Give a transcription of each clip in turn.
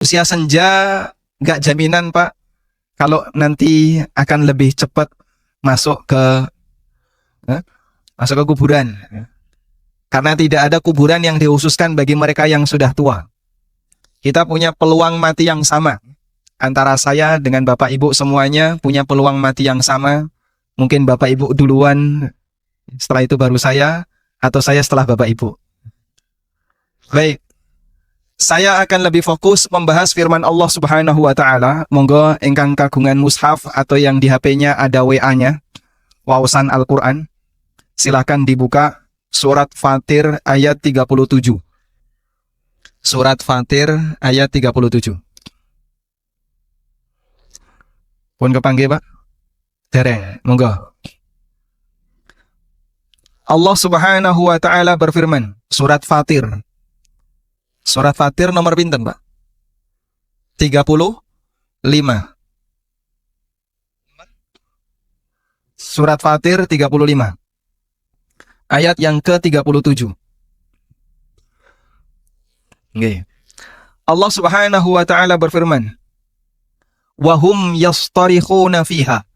Usia senja nggak jaminan Pak, kalau nanti akan lebih cepat masuk ke masuk ke kuburan. Karena tidak ada kuburan yang dikhususkan bagi mereka yang sudah tua. Kita punya peluang mati yang sama. Antara saya dengan Bapak Ibu semuanya punya peluang mati yang sama. Mungkin Bapak Ibu duluan, setelah itu baru saya, atau saya setelah Bapak Ibu. Baik. Saya akan lebih fokus membahas firman Allah Subhanahu wa taala. Monggo ingkang kagungan mushaf atau yang di HP-nya ada WA-nya, wawasan Al-Qur'an. Silakan dibuka surat Fatir ayat 37. Surat Fatir ayat 37. Pun kepanggih, Pak? Dereng, monggo. Allah Subhanahu wa taala berfirman, surat Fatir. Surat Fatir nomor pinten, Pak? 35. Surat Fatir 35. Ayat yang ke-37. Okay. Allah Subhanahu wa taala berfirman, "Wa hum yastarikhuna fiha."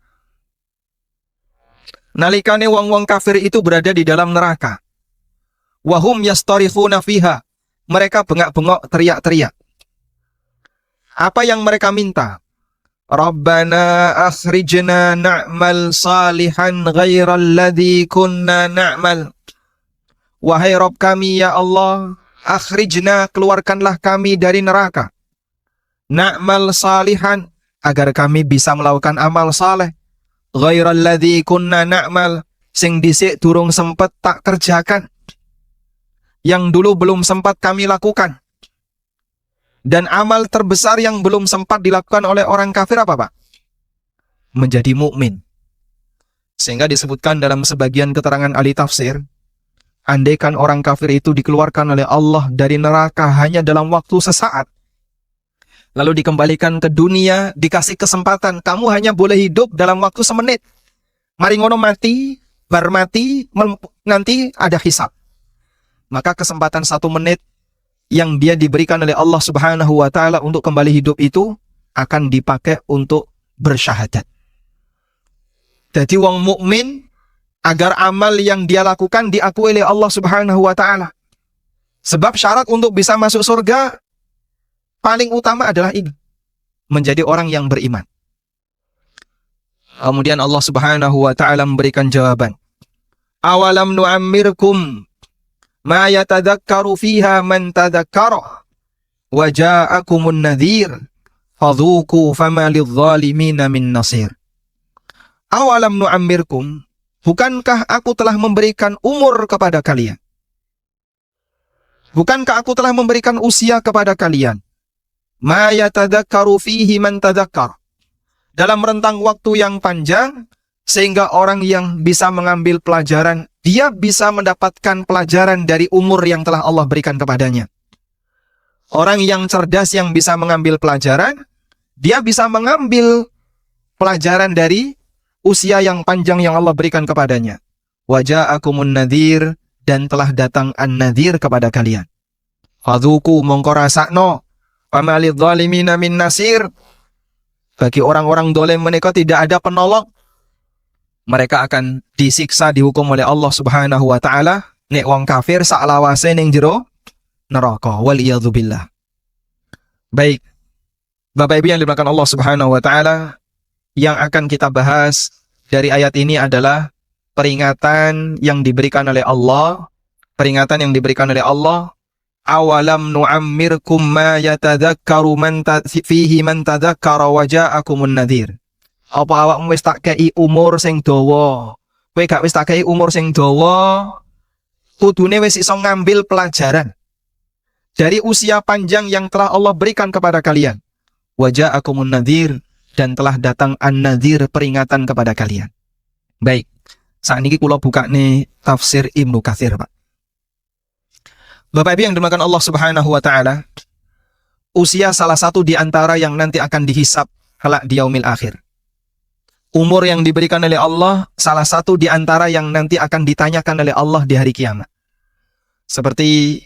Nalikane wong-wong kafir itu berada di dalam neraka. Wa hum yastarikhuna fiha. Mereka bengak-bengok, teriak-teriak. Apa yang mereka minta? Rabbana akhrijna na'mal salihan ghairal ladzi kunna na'mal. Wahai Rabb kami ya Allah, akhrijna, keluarkanlah kami dari neraka. Na'mal salihan, agar kami bisa melakukan amal saleh. Ghairal ladzi kunna na'mal, sing dhisik durung sempet tak kerjakan. Yang dulu belum sempat kami lakukan. Dan amal terbesar yang belum sempat dilakukan oleh orang kafir apa, Pak? Menjadi mukmin. Sehingga disebutkan dalam sebagian keterangan ahli tafsir, andaikan orang kafir itu dikeluarkan oleh Allah dari neraka hanya dalam waktu sesaat, lalu dikembalikan ke dunia, dikasih kesempatan, kamu hanya boleh hidup dalam waktu semenit. Mari ngono mati, bar mati, nanti ada hisab. Maka kesempatan 1 menit yang dia diberikan oleh Allah Subhanahu wa taala untuk kembali hidup itu akan dipakai untuk bersyahadat. Jadi wong mukmin agar amal yang dia lakukan diakui oleh Allah Subhanahu wa taala. Sebab syarat untuk bisa masuk surga paling utama adalah ini, menjadi orang yang beriman. Kemudian Allah Subhanahu wa taala memberikan jawaban. Awalam nu'ammirkum ma yatadakkaru fiha man tadakkara wa ja'akumun nadhir fadhuku fama lidh-dhalimina min nasir. Awalam nu'ammirkum, bukankah aku telah memberikan umur kepada kalian? Bukankah aku telah memberikan usia kepada kalian? Ma yatadakkaru fihi man tadakkar, dalam rentang waktu yang panjang sehingga orang yang bisa mengambil pelajaran, dia bisa mendapatkan pelajaran dari umur yang telah Allah berikan kepadanya. Orang yang cerdas yang bisa mengambil pelajaran, dia bisa mengambil pelajaran dari usia yang panjang yang Allah berikan kepadanya. Wa ja'akumun nadhir, dan telah datang an-nadhir kepada kalian. Fadhuku, mongko rasakno, fama lidh-dhalimina min nasir. Bagi orang-orang dolim menika tidak ada penolong. Mereka akan disiksa, dihukum oleh Allah Subhanahu wa taala. Nek wong kafir sak lawase ning jero neraka, wal iyadzubillah. Baik. Bapak Ibu yang dimuliakan Allah Subhanahu wa taala, yang akan kita bahas dari ayat ini adalah peringatan yang diberikan oleh Allah. Peringatan yang diberikan oleh Allah, awalam nu'ammirkum ma yatadakkaru man fihi man tadakkara wa ja'akumun nadhir. Apa awakmu wis tak kei umur sing dawa? Kowe gak wis tak kei umur sing dawa, kudune wis iso ngambil pelajaran dari usia panjang yang telah Allah berikan kepada kalian. Wa ja'akumun nadhir, dan telah datang an-nadhir, peringatan kepada kalian. Baik, saat ini kula buka nih tafsir Ibnu Katsir, Pak. Bapak Ibu yang dimuliakan Allah Subhanahu wa taala, usia salah satu di antara yang nanti akan dihisab kelak di yaumil akhir. Umur yang diberikan oleh Allah salah satu di antara yang nanti akan ditanyakan oleh Allah di hari kiamat. Seperti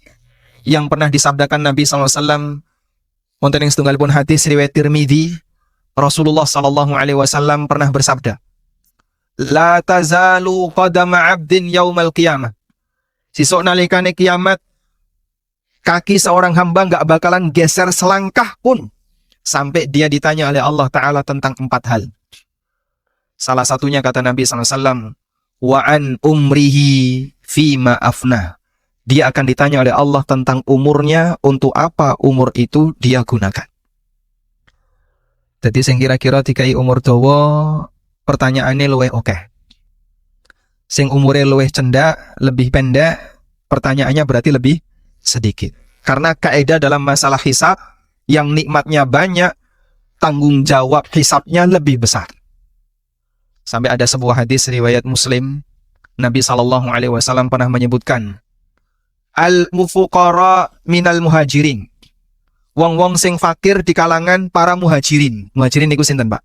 yang pernah disabdakan Nabi SAW, Wonten ing setunggalipun hadis riwayat Tirmidzi, Rasulullah sallallahu alaihi wasallam pernah bersabda, "La tazalu qadama 'abdin yaumal qiyamah." Sesuk nalikane kiamat, kaki seorang hamba nggak bakalan geser selangkah pun sampai dia ditanya oleh Allah Ta'ala tentang 4 hal. Salah satunya kata Nabi SAW, wa an umrihi fima afnah. Dia akan ditanya oleh Allah tentang umurnya, untuk apa umur itu dia gunakan. Jadi sing kira-kira dikai umur dawa, pertanyaannya luwih oke. Sing umure luwih cendak, lebih pendek, pertanyaannya berarti lebih sedikit. Karena kaidah dalam masalah hisab, yang nikmatnya banyak, tanggung jawab hisabnya lebih besar. Sampai ada sebuah hadis riwayat Muslim, Nabi SAW pernah menyebutkan, al-mufuqara minal muhajirin. Wong-wong sing fakir di kalangan para muhajirin. Muhajirin niku sinten, Pak?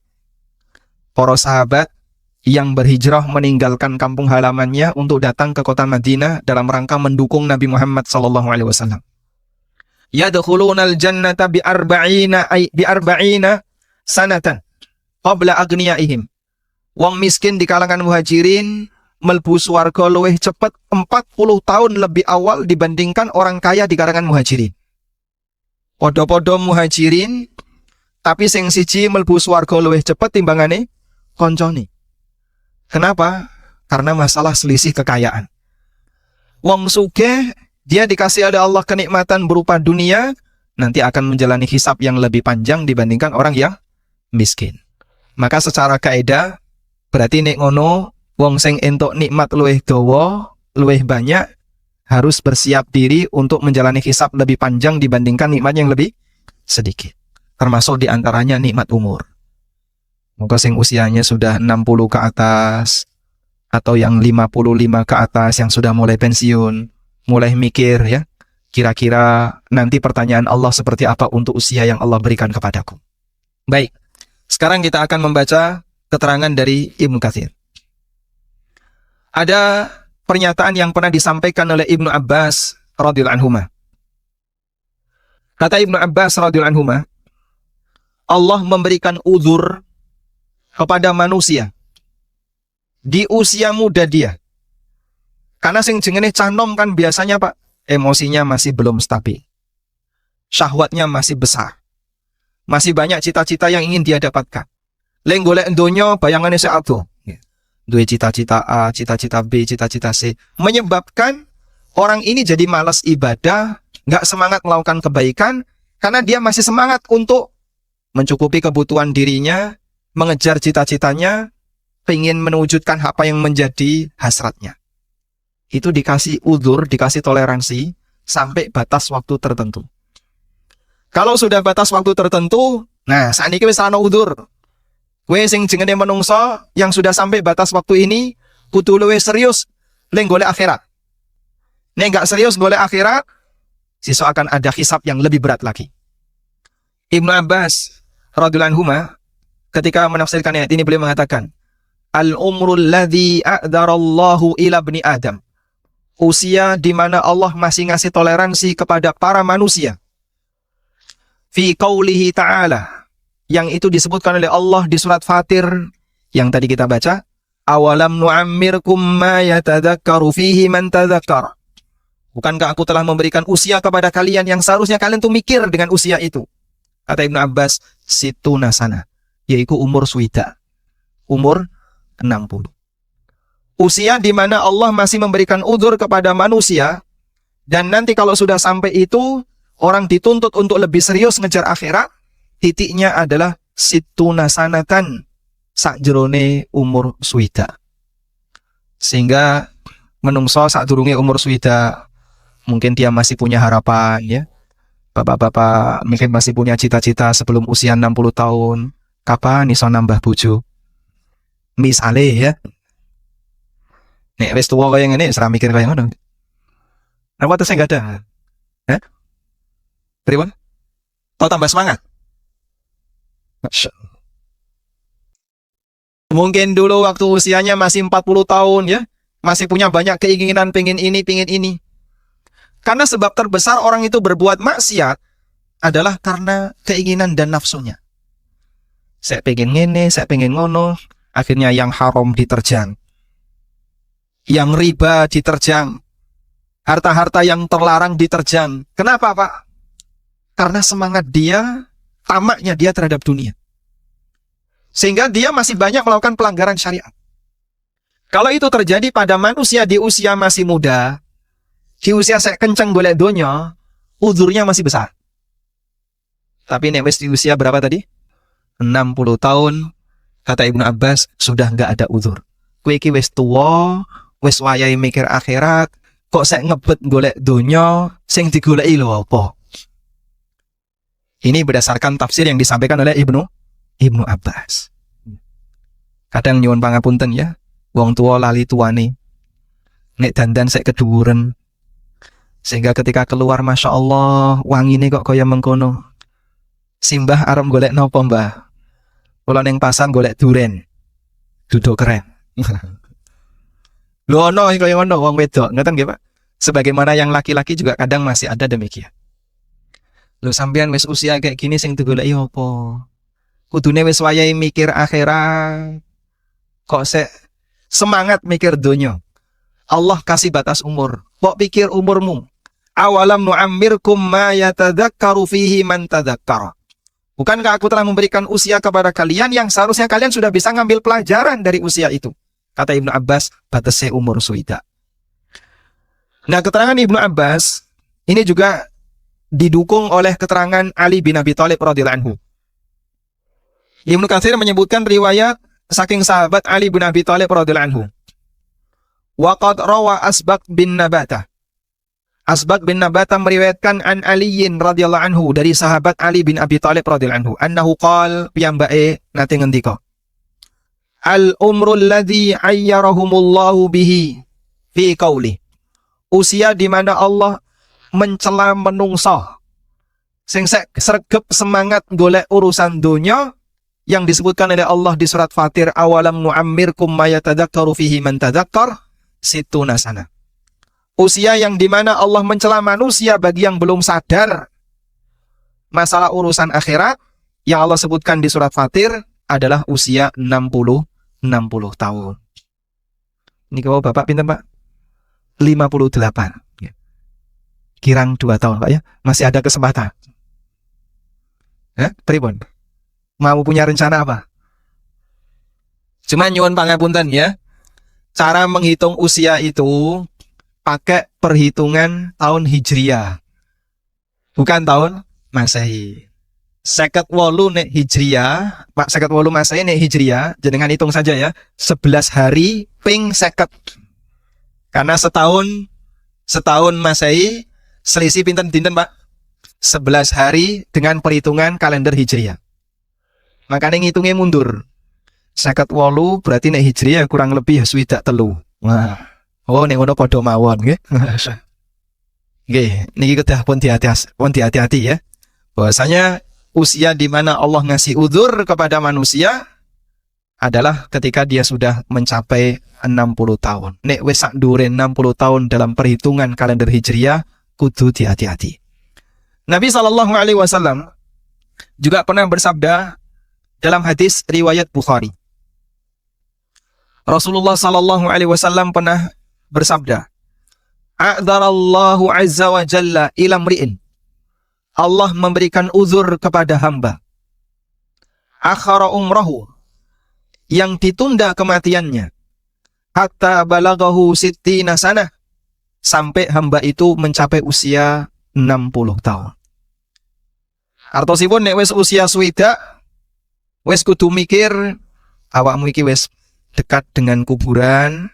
Para sahabat yang berhijrah meninggalkan kampung halamannya untuk datang ke kota Madinah dalam rangka mendukung Nabi Muhammad SAW. Yadkhulunal jannata bi arba'ina sanatan qabla agniyaihim. Wong miskin di kalangan muhajirin mlebu swarga luwih cepet 40 tahun lebih awal dibandingkan orang kaya di kalangan muhajirin. Podo-podo muhajirin, tapi sing siji mlebu swarga luwih cepet timbangane koncone. Kenapa? Karena masalah selisih kekayaan. Wong sugih, dia dikasih oleh Allah kenikmatan berupa dunia, nanti akan menjalani hisab yang lebih panjang dibandingkan orang yang miskin. Maka secara kaidah, berarti nek ngono, wong sing entuk nikmat luwih dawa, luwih banyak, harus bersiap diri untuk menjalani hisab lebih panjang dibandingkan nikmat yang lebih sedikit. Termasuk diantaranya nikmat umur. Maka sing usianya sudah 60 ke atas, atau yang 55 ke atas, yang sudah mulai pensiun, mulai mikir ya, kira-kira nanti pertanyaan Allah seperti apa untuk usia yang Allah berikan kepadaku. Baik, sekarang kita akan membaca keterangan dari Ibnu Katsir. Ada pernyataan yang pernah disampaikan oleh Ibnu Abbas radhiyallahu anhuma. Kata Ibnu Abbas radhiyallahu anhuma, Allah memberikan uzur kepada manusia di usia muda dia. Karena sing jenenge canom kan biasanya, Pak, emosinya masih belum stabil. Syahwatnya masih besar. Masih banyak cita-cita yang ingin dia dapatkan. Leng golek donya bayangane sik ado. Duwe cita-cita A, cita-cita B, cita-cita C. Menyebabkan orang ini jadi malas ibadah, nggak semangat melakukan kebaikan, karena dia masih semangat untuk mencukupi kebutuhan dirinya, mengejar cita-citanya, pengen mewujudkan apa yang menjadi hasratnya. Itu dikasih uzur, dikasih toleransi, sampai batas waktu tertentu. Kalau sudah batas waktu tertentu, nah saniki wis ana uzur. Kowe sing jenenge menungso yang sudah sampai batas waktu ini, kudu luwih serius leng golek akhirat. Nek enggak serius golek akhirat, sesuk akan ada hisab yang lebih berat lagi. Ibnu Abbas radhiyallahu anhuma ketika menafsirkan ayat ini beliau mengatakan, al-umrul ladzi a'darallahu ila ibni Adam. Usia di mana Allah masih ngasih toleransi kepada para manusia. Fi qaulihi ta'ala, yang itu disebutkan oleh Allah di surat Fatir yang tadi kita baca, awalam nu'ammirkum ma yatadzakkaru fihi man tadzakkar. Bukankah aku telah memberikan usia kepada kalian yang seharusnya kalian tuh mikir dengan usia itu? Kata Ibnu Abbas, situna sana, yaitu umur suida, umur 60. Usia di mana Allah masih memberikan uzur kepada manusia, dan nanti kalau sudah sampai itu, orang dituntut untuk lebih serius ngejar akhirat, titiknya adalah situna sanatan, sakjerone umur suida. Sehingga menungso sadurunge umur suida, mungkin dia masih punya harapan ya. Bapak-bapak mungkin masih punya cita-cita sebelum usia 60 tahun, kapan iso nambah bojo? Misale ya. Nek wis tuwa kaya ngene, ora mikir kaya ngono. Napa terus enggak ada? Hah? Pripun? Oh, tambah semangat. Mungkin dulu waktu usianya masih 40 tahun ya, masih punya banyak keinginan, pengen ini, pengen ini. Karena sebab terbesar orang itu berbuat maksiat adalah karena keinginan dan nafsunya. Saya pengen ngene, saya pengen ngono, akhirnya yang haram diterjang, yang riba diterjang, harta-harta yang terlarang diterjang. Kenapa, Pak? Karena semangat dia, tamaknya dia terhadap dunia. Sehingga dia masih banyak melakukan pelanggaran syariat. Kalau itu terjadi pada manusia di usia masih muda, di usia saya kenceng golek donya, uzurnya masih besar. Tapi nek wis di usia berapa tadi? 60 tahun, kata Ibnu Abbas, sudah nggak ada uzur. Kowe iki wis tuwa, wis wayahe mikir akhirat, kok sek ngebet golek donya, sing digoleki lho apa? Ini berdasarkan tafsir yang disampaikan oleh Ibnu Abbas. Kadang nyuwun pangapunten ya, wong tua lali tuane. Nek dandan sek keduwuren. Sehingga ketika keluar, Masya Allah, wangine kok kaya mengkono. Simbah arep golek nopo, Mbah? Kula ning pasar golek duren. Duduk keren. Lho ono kaya ngono wong wedok, ngoten nggih, Pak? Sebagaimana yang laki-laki juga kadang masih ada demikian. Lho sampean wis usia kayak gini sing digoleki opo? Kudune wis wayahe mikir akhirat. Kok sek semangat mikir donya. Allah kasih batas umur. Kok pikir umurmu? Awalam nu'ammirkum ma yatadzakkaru fihi man tadzakkara. Bukankah aku telah memberikan usia kepada kalian yang seharusnya kalian sudah bisa ngambil pelajaran dari usia itu? Kata Ibnu Abbas, batasnya umur suida. Nah, keterangan Ibnu Abbas ini juga didukung oleh keterangan Ali bin Abi Thalib radhiyallahu anhu. Ibnu Katsir menyebutkan riwayat saking sahabat Ali bin Abi Thalib radhiyallahu anhu. Wa qad rawa Asbaq bin Nabatah. Asbaq bin Nabatah meriwayatkan an Aliyin radhiyallahu anhu dari sahabat Ali bin Abi Thalib radhiyallahu anhu, annahu qala, piyambake nate ngendika, al umrul ladzi ayyarahumullahu bihi fi qauli. Usia di mana Allah mencela menungso sing sregep semangat golek urusan dunya yang disebutkan oleh Allah di surat Fatir, awalam nu'ammirkum ma yatadzakkaru fihi man tadzakkar, situna sana. Usia yang dimana Allah mencela manusia bagi yang belum sadar masalah urusan akhirat yang Allah sebutkan di surat Fatir adalah usia 60 tahun. Ini kalau Bapak pinten, Pak? 58. Kirang 2 tahun, Pak ya. Masih ada kesempatan. Pripun? Mau punya rencana apa? Cuma nyuwun pangapunten ya. Cara menghitung usia itu pakai perhitungan tahun Hijriah, bukan tahun Masehi. 58 nek Hijriah, Pak, 58 Masehi nek Hijriah, jenengan hitung saja ya, 11 hari ping 50. Karena setahun Masehi selisih pinten-pinten, Pak? 11 hari dengan perhitungan kalender Hijriah. Makanya ngitungnya mundur. 58 berarti nek Hijriah kurang lebih ya swidak telu. Wah. Oh, nek ngono padha mawon nggih. Nggih, niki kedah pun hati-hati ya. Bahwasanya usia di mana Allah ngasih uzur kepada manusia adalah ketika dia sudah mencapai 60 tahun. Nek wis sak dhuwure 60 tahun dalam perhitungan kalender Hijriah, kudu hati-hati. Nabi SAW juga pernah bersabda dalam hadis riwayat Bukhari. Rasulullah SAW pernah bersabda, a'dzarallahu azza wa jalla ila mri'in. Allah memberikan uzur kepada hamba. Akhara umrahu, yang ditunda kematiannya. Hatta balagahu sittina sanah, sampai hamba itu mencapai usia 60 tahun. Artosipun nek wis usia swidak, wis kudu mikir awakmu iki wis dekat dengan kuburan.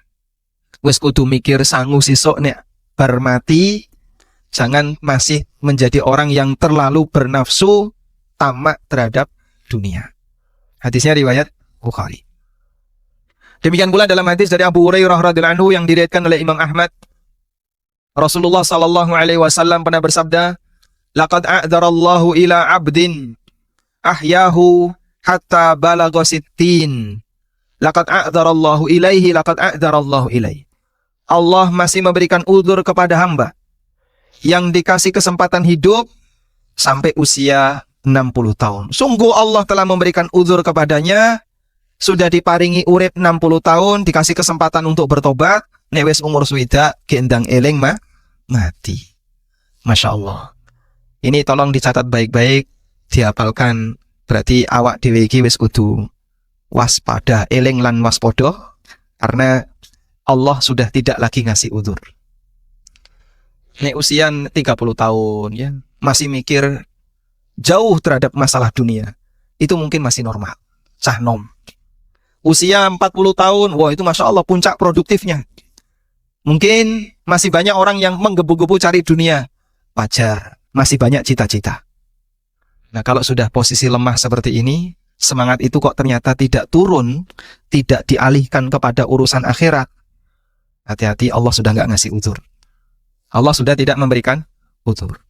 Wis kudu mikir sangu sisuk nek bar mati, jangan masih menjadi orang yang terlalu bernafsu tamak terhadap dunia. Hadisnya riwayat Bukhari. Demikian pula dalam hadis dari Abu Hurairah radhiyallahu anhu yang diriwayatkan oleh Imam Ahmad, Rasulullah sallallahu alaihi wasallam pernah bersabda, laqad a'dzarallahu ila 'abdin ahyahu hatta balagha sittin. Laqad a'dzarallahu ilaihi, laqad a'dzarallahu ilaihi. Allah masih memberikan uzur kepada hamba yang dikasih kesempatan hidup sampai usia 60 tahun. Sungguh Allah telah memberikan uzur kepadanya, sudah diparingi urip 60 tahun, dikasih kesempatan untuk bertobat, nek wis umur swidak gendang eling mati. Masya Allah. Ini tolong dicatat baik-baik, dihafalkan. Berarti awak dhewe iki wis kudu waspada, eling lan waspada, karena Allah sudah tidak lagi ngasih uzur. Nek usia 30 tahun ya, masih mikir jauh terhadap masalah dunia, itu mungkin masih normal, cah nom. Usia 40 tahun, wah itu Masya Allah puncak produktifnya. Mungkin masih banyak orang yang menggebu-gebu cari dunia, wajar, masih banyak cita-cita. Nah kalau sudah posisi lemah seperti ini, semangat itu kok ternyata tidak turun, tidak dialihkan kepada urusan akhirat, hati-hati, Allah sudah nggak ngasih uzur. Allah sudah tidak memberikan uzur.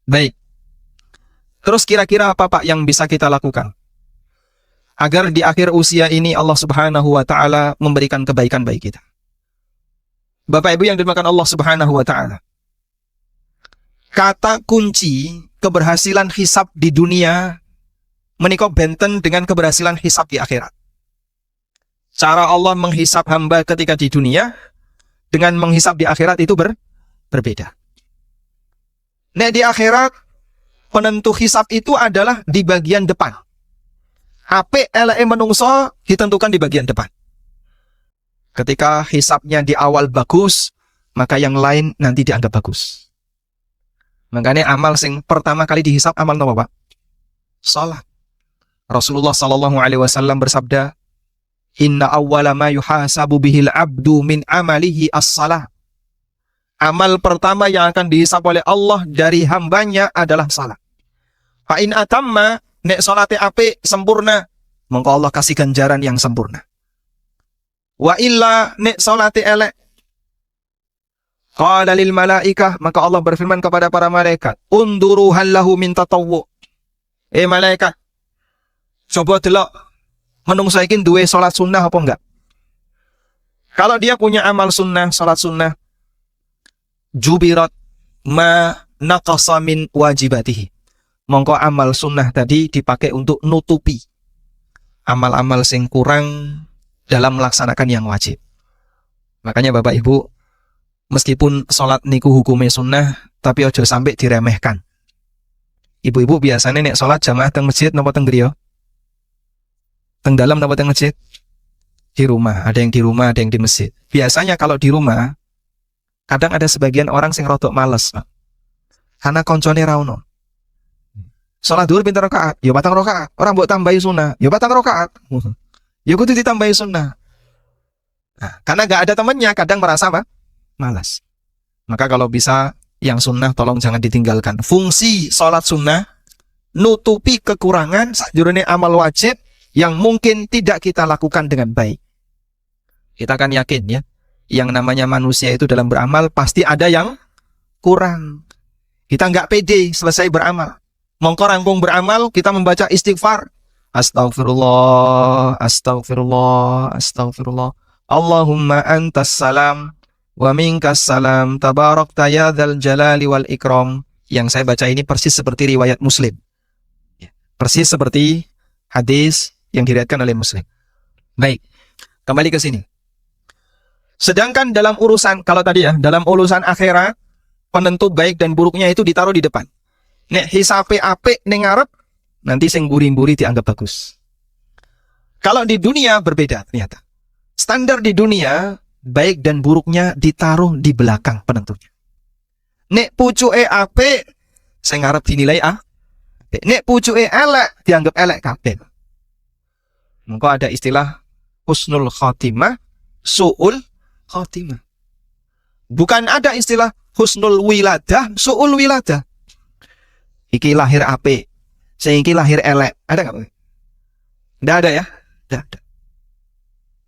Baik. Terus kira-kira apa Pak yang bisa kita lakukan agar di akhir usia ini Allah Subhanahu wa Ta'ala memberikan kebaikan bagi kita? Bapak Ibu yang dimakan Allah Subhanahu wa Ta'ala, kata kunci keberhasilan hisab di dunia menika benten dengan keberhasilan hisab di akhirat. Cara Allah menghisab hamba ketika di dunia dengan menghisab di akhirat itu berbeda. Nek di akhirat, penentu hisab itu adalah di bagian depan. Apik eleke menungso ditentukan di bagian depan. Ketika hisabnya di awal bagus, maka yang lain nanti dianggap bagus. Makanya amal sing pertama kali dihisab amal apa Pak? Salat. Rasulullah sallallahu alaihi wasallam bersabda, "Inna awwala ma yuhasabu bihil abdu min amalihi as-salah." Amal pertama yang akan dihisab oleh Allah dari hambanya adalah salat. Fa in atamma, nek salate apik sempurna, mongko Allah kasih ganjaran yang sempurna. Wa illa, nek salate elek, qala lil malaikah, maka Allah berfirman kepada para malaikat, unduru hal lahu min tatawwu. Malaikat, coba delok menungso iki duwe salat sunnah apa enggak? Kalau dia punya amal sunnah, salat sunnah, jubirat ma naqasa min wajibatihi, mongko amal sunnah tadi dipakai untuk nutupi amal-amal sing kurang dalam melaksanakan yang wajib. Makanya Bapak Ibu, meskipun sholat niku hukumnya sunnah, tapi ojo sampai diremehkan. Ibu-ibu biasanya nek sholat jamaah teng masjid napa teng griya? Teng dalam napa teng masjid? Di rumah, ada yang di rumah, ada yang di masjid. Biasanya kalau di rumah, kadang ada sebagian orang sing rodok males, Pak. Karena koncone ra ono. Salat dhuwur pinten rakaat? Ya 4 rakaat. Ora mbok tambahi sunah, ya 4 rakaat. Ya kudu ditambahi sunnah. Nah, karena gak ada temannya, kadang merasa apa? Malas. Maka kalau bisa yang sunnah tolong jangan ditinggalkan. Fungsi salat sunnah nutupi kekurangan sajroné amal wajib yang mungkin tidak kita lakukan dengan baik. Kita kan yakin ya, yang namanya manusia itu dalam beramal pasti ada yang kurang. Kita nggak pede selesai beramal. Mongko rampung beramal, kita membaca istighfar. Astaghfirullah, astaghfirullah, astaghfirullah. Allahumma antas salam wa minkas salam, tabarakta ya dzal jalali wal ikram. Yang saya baca ini persis seperti riwayat Muslim. Persis seperti hadis yang diriwayatkan oleh Muslim. Baik, kembali ke sini. Sedangkan dalam urusan, kalau tadi ya, dalam urusan akhirat, penentu baik dan buruknya itu ditaruh di depan. Nek hisape apik ning ngarep, nanti sing mburi-mburi dianggap bagus. Kalau di dunia berbeda ternyata. Standar di dunia, baik dan buruknya ditaruh di belakang penentunya. Nek pucuke apik, sing ngarep dinilai nek pucuke elek, dianggap elek kabeh. Mengko ada istilah husnul khotimah, su'ul khotimah. Bukan ada istilah husnul wiladah, su'ul wiladah. Iki lahir apik, sing iki lahir elek. Ada nggak? Nggak ada ya? Nggak ada.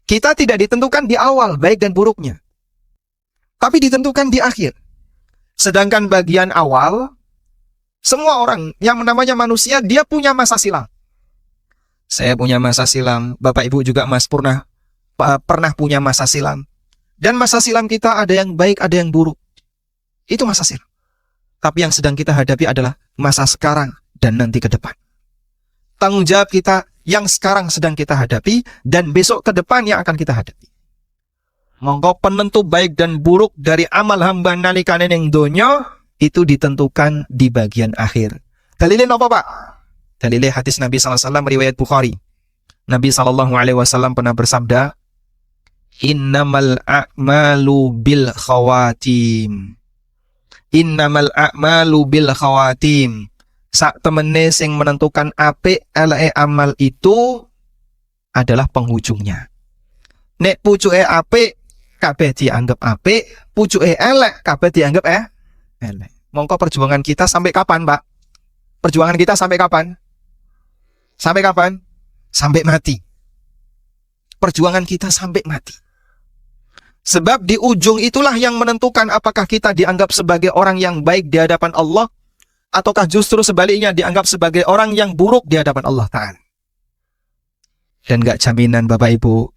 Kita tidak ditentukan di awal baik dan buruknya, tapi ditentukan di akhir. Sedangkan bagian awal, semua orang yang namanya manusia, dia punya masa silam. Saya punya masa silam, Bapak Ibu juga pernah punya masa silam. Dan masa silam kita ada yang baik, ada yang buruk. Itu masa silam. Tapi yang sedang kita hadapi adalah masa sekarang dan nanti ke depan. Tanggung jawab kita yang sekarang sedang kita hadapi dan besok ke depan yang akan kita hadapi. Monggo penentu baik dan buruk dari amal hamba nalikane ning donya itu ditentukan di bagian akhir. Dalilnya apa, Pak? Dalilnya hadis Nabi SAW riwayat Bukhari. Nabi SAW pernah bersabda, Innamal a'malu bil khawatim. Innamal a'malu bil khawatim. Sak temene sing menentukan apik eleke amal itu adalah penghujungnya. Nek pucuke apik kabeh dianggap apik, pucuke elek kabeh dianggap elek. Mongko perjuangan kita sampai kapan, Pak? Perjuangan kita sampai kapan? Sampai kapan? Sampai mati. Perjuangan kita sampai mati. Sebab di ujung itulah yang menentukan apakah kita dianggap sebagai orang yang baik di hadapan Allah ataukah justru sebaliknya dianggap sebagai orang yang buruk di hadapan Allah Ta'ala. Dan gak jaminan Bapak Ibu,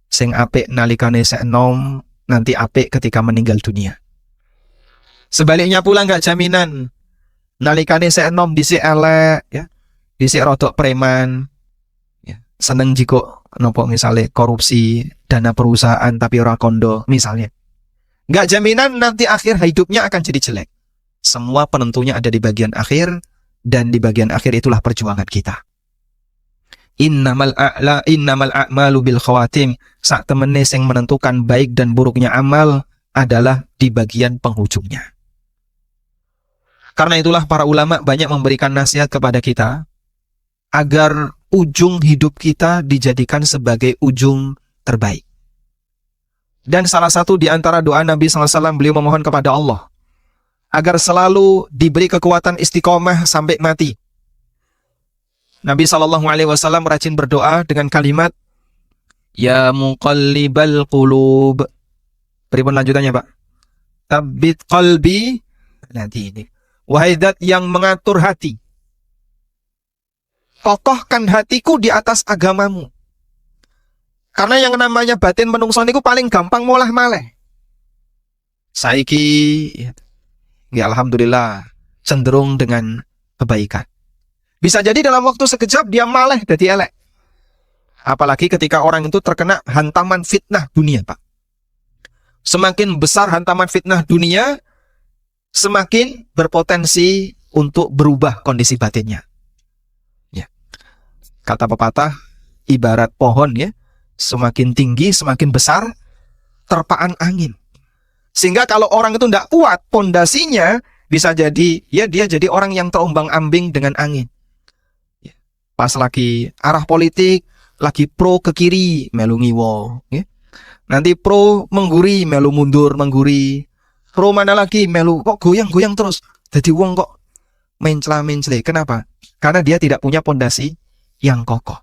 sing apik nalikane sek enom nanti apik ketika meninggal dunia. Sebaliknya pula gak jaminan nalikane sek enom dhisik elek ya, dhisik rodok preman ya, seneng jiko nopo misalnya korupsi dana perusahaan tapi ora kondo misalnya. Gak jaminan nanti akhir hidupnya akan jadi jelek. Semua penentunya ada di bagian akhir, dan di bagian akhir itulah perjuangan kita. Innamal a'malu bil khawatim. Sak temene sing menentukan baik dan buruknya amal adalah di bagian penghujungnya. Karena itulah para ulama banyak memberikan nasihat kepada kita agar ujung hidup kita dijadikan sebagai ujung terbaik. Dan salah satu di antara doa Nabi SAW, beliau memohon kepada Allah agar selalu diberi kekuatan istiqomah sampai mati. Nabi SAW rajin berdoa dengan kalimat Ya muqallibal qulub. Pripun lanjutannya, Pak? Tabbit qalbi. Nanti ini. Wahai zat yang mengatur hati, kokohkan hatiku di atas agamamu. Karena yang namanya batin menungso niku paling gampang molah maleh. Saiki ya alhamdulillah cenderung dengan kebaikan. Bisa jadi dalam waktu sekejap dia maleh jadi elek. Apalagi ketika orang itu terkena hantaman fitnah dunia, Pak. Semakin besar hantaman fitnah dunia, semakin berpotensi untuk berubah kondisi batinnya. Ya. Kata pepatah, ibarat pohon ya, semakin tinggi, semakin besar terpaan angin. Sehingga kalau orang itu tidak kuat pondasinya, bisa jadi ya dia jadi orang yang terombang-ambing dengan angin. Ya. Pas lagi arah politik, lagi pro ke kiri, melu ngiwo. Ya. Nanti pro mengguri, melu mundur, mengguri. Pro mana lagi, melu kok goyang-goyang terus. Jadi wong kok mencela-mencela. Kenapa? Karena dia tidak punya pondasi yang kokoh.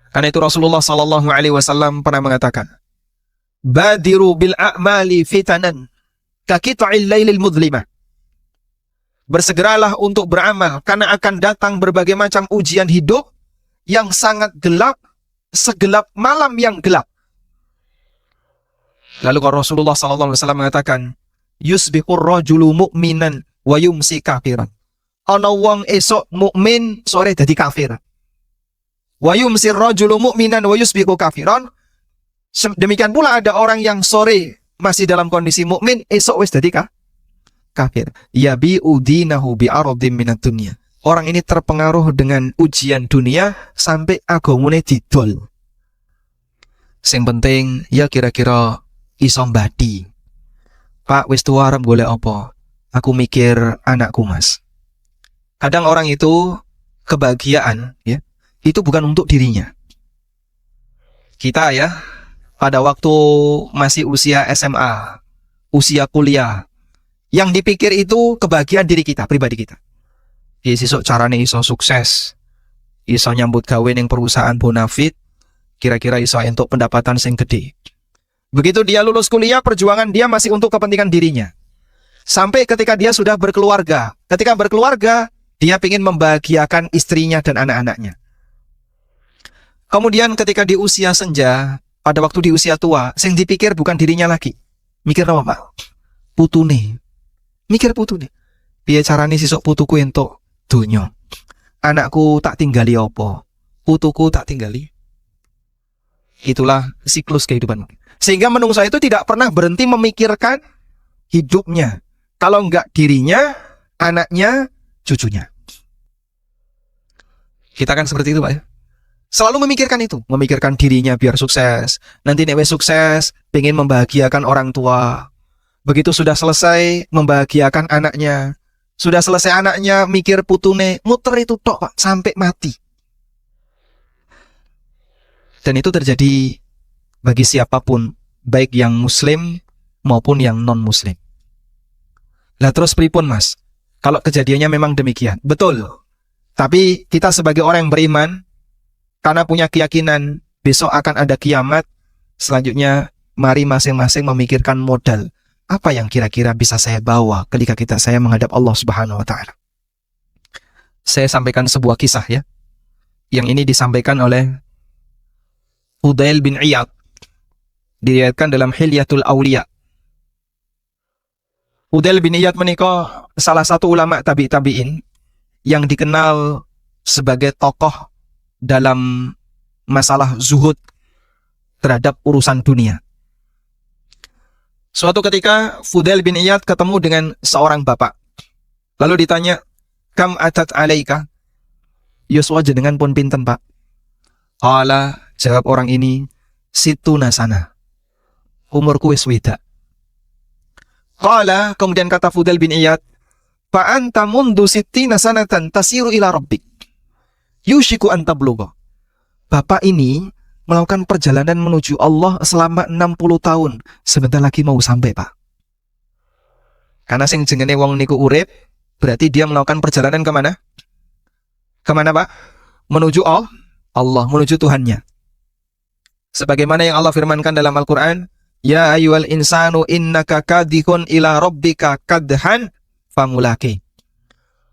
Karena itu Rasulullah SAW pernah mengatakan, Badiru bil a'mali fitanan kakita'il lailil mudlimah. Bersegeralah untuk beramal karena akan datang berbagai macam ujian hidup yang sangat gelap, segelap malam yang gelap. Lalu Rasulullah SAW mengatakan, Yusbihur rajulu mu'minan wa yumsi kafiran. Ana wong esok mukmin, sore dadi kafir. Wa yumsi rajulu mu'minan wa yusbihu kafiran. Demikian pula ada orang yang sore masih dalam kondisi mukmin, esok wis dadi kafir. Yabi'u dinahu bi'aradin minad dunya. Orang ini terpengaruh dengan ujian dunia sampai agamane didol. Sing penting ya kira-kira iso mbadi. Pak wis tuwa arep golek apa? Aku mikir anakku, Mas. Kadang orang itu kebahagiaan ya, itu bukan untuk dirinya. Kita ya pada waktu masih usia SMA, usia kuliah, yang dipikir itu kebahagiaan diri kita, pribadi kita. Sesuk carane iso sukses, iso nyambut gawe ning perusahaan bonafit, kira-kira iso entuk pendapatan sing gede. Begitu dia lulus kuliah, perjuangan dia masih untuk kepentingan dirinya. Sampai ketika dia sudah berkeluarga. Ketika berkeluarga, dia ingin membahagiakan istrinya dan anak-anaknya. Kemudian ketika di usia senja, pada waktu di usia tua, yang dipikir bukan dirinya lagi. Mikir apa, Pak? Putune. Mikir putune. piye carane sesuk putuku entuk donya. Anakku tak tinggali apa? Putuku tak tinggali. Itulah siklus kehidupan. Sehingga menungso itu tidak pernah berhenti memikirkan hidupnya. Kalau enggak dirinya, anaknya, cucunya. Kita kan seperti itu, Pak ya. Selalu memikirkan itu, memikirkan dirinya biar sukses. Nanti nek wis sukses, pengen membahagiakan orang tua. Begitu sudah selesai, membahagiakan anaknya. Sudah selesai anaknya, mikir putune, muter itu tok, Pak, sampai mati. Dan itu terjadi bagi siapapun, baik yang muslim maupun yang non-muslim. Lah terus pripun, Mas? Kalau kejadiannya memang demikian. Betul. Tapi kita sebagai orang yang beriman, karena punya keyakinan besok akan ada kiamat, selanjutnya mari masing-masing memikirkan modal. Apa yang kira-kira bisa saya bawa ketika saya menghadap Allah Subhanahu wa Ta'ala. Saya sampaikan sebuah kisah ya. Yang ini disampaikan oleh Fudail bin Iyad, diriwayatkan dalam Hilyatul Auliya. Fudail bin Iyad menika salah satu ulama tabi'in yang dikenal sebagai tokoh dalam masalah zuhud terhadap urusan dunia. Suatu ketika Fudail bin Iyad ketemu dengan seorang bapak. Lalu ditanya, "Kam atat alaika?" Yuswa jenengan pun pinten, Pak? Qala, jawab orang ini, "Situna sana." Umurku wis wida. Qala, kemudian kata Fudail bin Iyad, "Fa anta mundu sittina sanatan tasiru ila rabbik. Yushiku an tablugha." Bapak ini melakukan perjalanan menuju Allah selama 60 tahun. Sebentar lagi mau sampai, Pak. Karena sing jenenge wong niku urip, berarti dia melakukan perjalanan kemana? Kemana, Pak? Menuju Allah, menuju Tuhannya. Sebagaimana yang Allah firmankan dalam Al-Quran, "Ya ayyuhal insanu innaka kadhikun ila rabbika kadhan famulaki."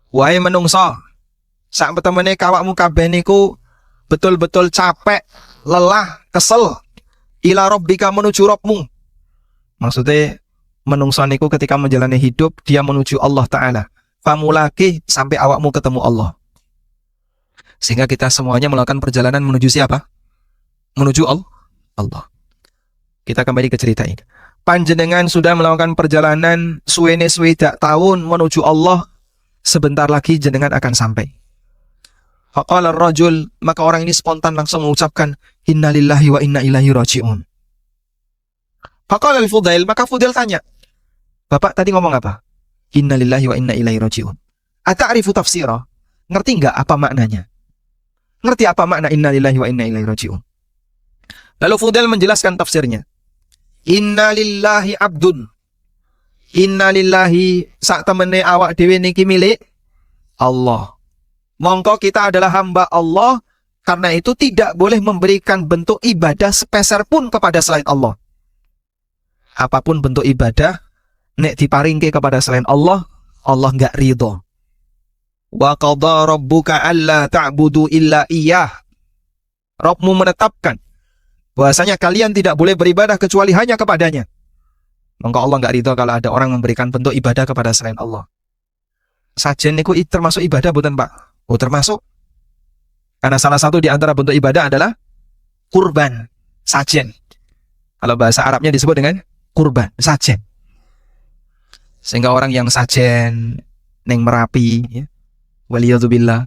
Wahai menungso, sak petemene kawakmu kabeh niku betul-betul capek, lelah, kesel, ila rabbika menuju Rabbmu. Maksudnya menungso niku ketika menjalani hidup dia menuju Allah Ta'ala. Famulaki, sampai awakmu ketemu Allah. Sehingga kita semuanya melakukan perjalanan menuju siapa? Menuju Allah. Kita kembali ke cerita ini. Panjenengan sudah melakukan perjalanan suwene swidak tahun menuju Allah. Sebentar lagi jenengan akan sampai. Faqala ar-rajul, maka orang ini spontan langsung mengucapkan, "Inna lillahi wa inna ilaihi raji'un." Faqala al-Fudail, maka Fudail tanya, "Bapak tadi ngomong apa?" "Inna lillahi wa inna ilaihi raji'un." "Ata'rifu tafsirah?" Ngerti enggak apa maknanya? Ngerti apa makna inna lillahi wa inna ilaihi raji'un? Lalu Fudail menjelaskan tafsirnya. Inna lillahi abdun. Inna lillahi sak temene awak dhewe niki milik Allah. Mongko kita adalah hamba Allah, karena itu tidak boleh memberikan bentuk ibadah sepeser pun kepada selain Allah. Apapun bentuk ibadah, nek diparingke kepada selain Allah, Allah enggak ridho. Wa qadha rabbuka alla ta'budu illa iyyah. Rabbmu menetapkan bahwasanya kalian tidak boleh beribadah kecuali hanya kepadanya. Maka Allah enggak ridho kalau ada orang memberikan bentuk ibadah kepada selain Allah. Sajen niku termasuk ibadah bukan, Pak? Oh, termasuk. Karena salah satu di antara bentuk ibadah adalah kurban, sajen. Kalau bahasa Arabnya disebut dengan kurban, sajen. Sehingga orang yang sajen neng Merapi, ya, waliyadzubillah,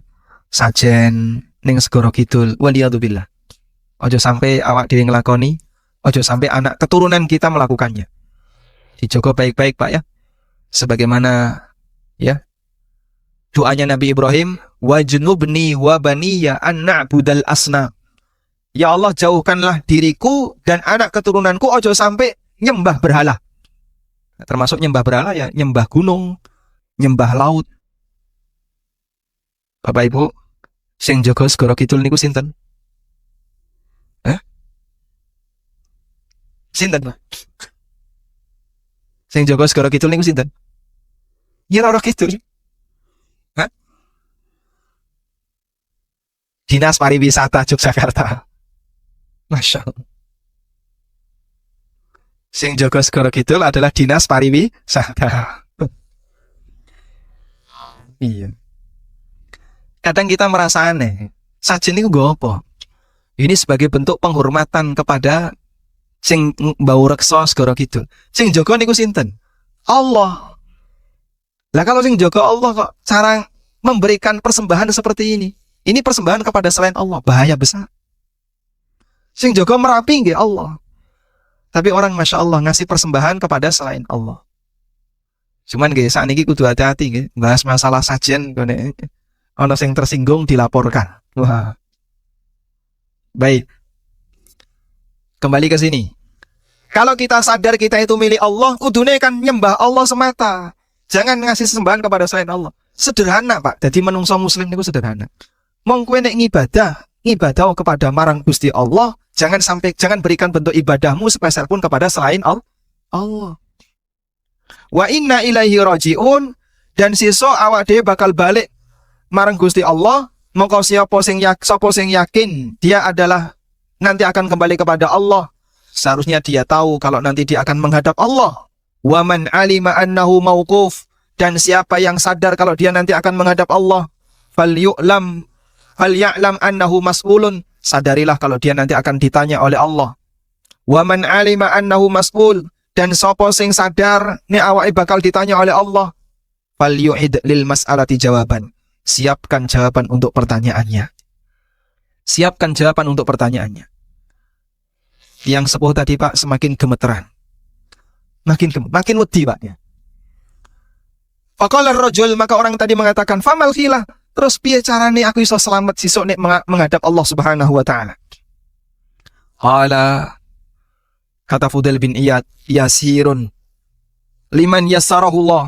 sajen ning Segoro Kidul, waliyadzubillah. Ojo sampai awak dhewe nglakoni, ojo sampai anak keturunan kita melakukannya. Dijogo baik-baik, Pak ya. Sebagaimana ya doanya Nabi Ibrahim, wajnubni wa baniya an na'budal asnam. Ya Allah, jauhkanlah diriku dan anak keturunanku ojo sampai nyembah berhala. Termasuk nyembah berhala ya, nyembah gunung, nyembah laut. Bapak Ibu, sing jaga Segoro Kidul niku sinten? Sinten, Pak? Sing jaga Segoro Kidul niku sinten? Ya Roro Kidul. Hah? Dinas Pariwisata Yogyakarta. Masya Allah. Sing jaga Segoro Kidul adalah Dinas Pariwisata. Iya. Kadang kita merasa aneh. Sajen itu gue apa? Ini sebagai bentuk penghormatan kepada sing bau reksa segara kidul. Sing jaga niku sinten? Allah. Lah kalau sing jaga Allah kok cara memberikan persembahan seperti ini? Ini persembahan kepada selain Allah, bahaya besar. Sing jaga Merapi nggih Allah. Tapi orang Masya Allah ngasih persembahan kepada selain Allah. Cuman nggih sakniki kudu hati-hati nggih, bahas masalah sajen kene. Ana sing tersinggung dilaporkan. Wah. Baik. Kembali ke sini. Kalau kita sadar kita itu milik Allah, kudune kan nyembah Allah semata. Jangan ngasih sembahan kepada selain Allah. Sederhana, Pak. Jadi menungso muslim niku sederhana. Mong kowe nek ngibadah kepada marang Gusti Allah, jangan berikan bentuk ibadahmu sepeser pun kepada selain Allah. Wa inna ilaihi rajiun, dan sisa awak dhewe bakal balik marang Gusti Allah. Mongko sapa sing yakin dia adalah nanti akan kembali kepada Allah, seharusnya dia tahu kalau nanti dia akan menghadap Allah. Wa man alima annahu mauquf, dan siapa yang sadar kalau dia nanti akan menghadap Allah, falya'lam annahu mas'ulun, sadarilah kalau dia nanti akan ditanya oleh Allah. Wa man alima annahu mas'ul, dan sapa sing sadar nek awake bakal ditanya oleh Allah, falyu'id lil mas'alati jawaban, siapkan jawaban untuk pertanyaannya. Siapkan jawaban untuk pertanyaannya. Yang sepuh tadi Pak semakin gemeteran. Makin wedi Pak ya. Faqala ar-rajul, maka orang tadi mengatakan, famal khilah, terus piye carane aku iso selamat sesuk nek menghadap Allah Subhanahu wa taala? Qala, kata Fudail bin Iyad, yasirun liman yassarahullah.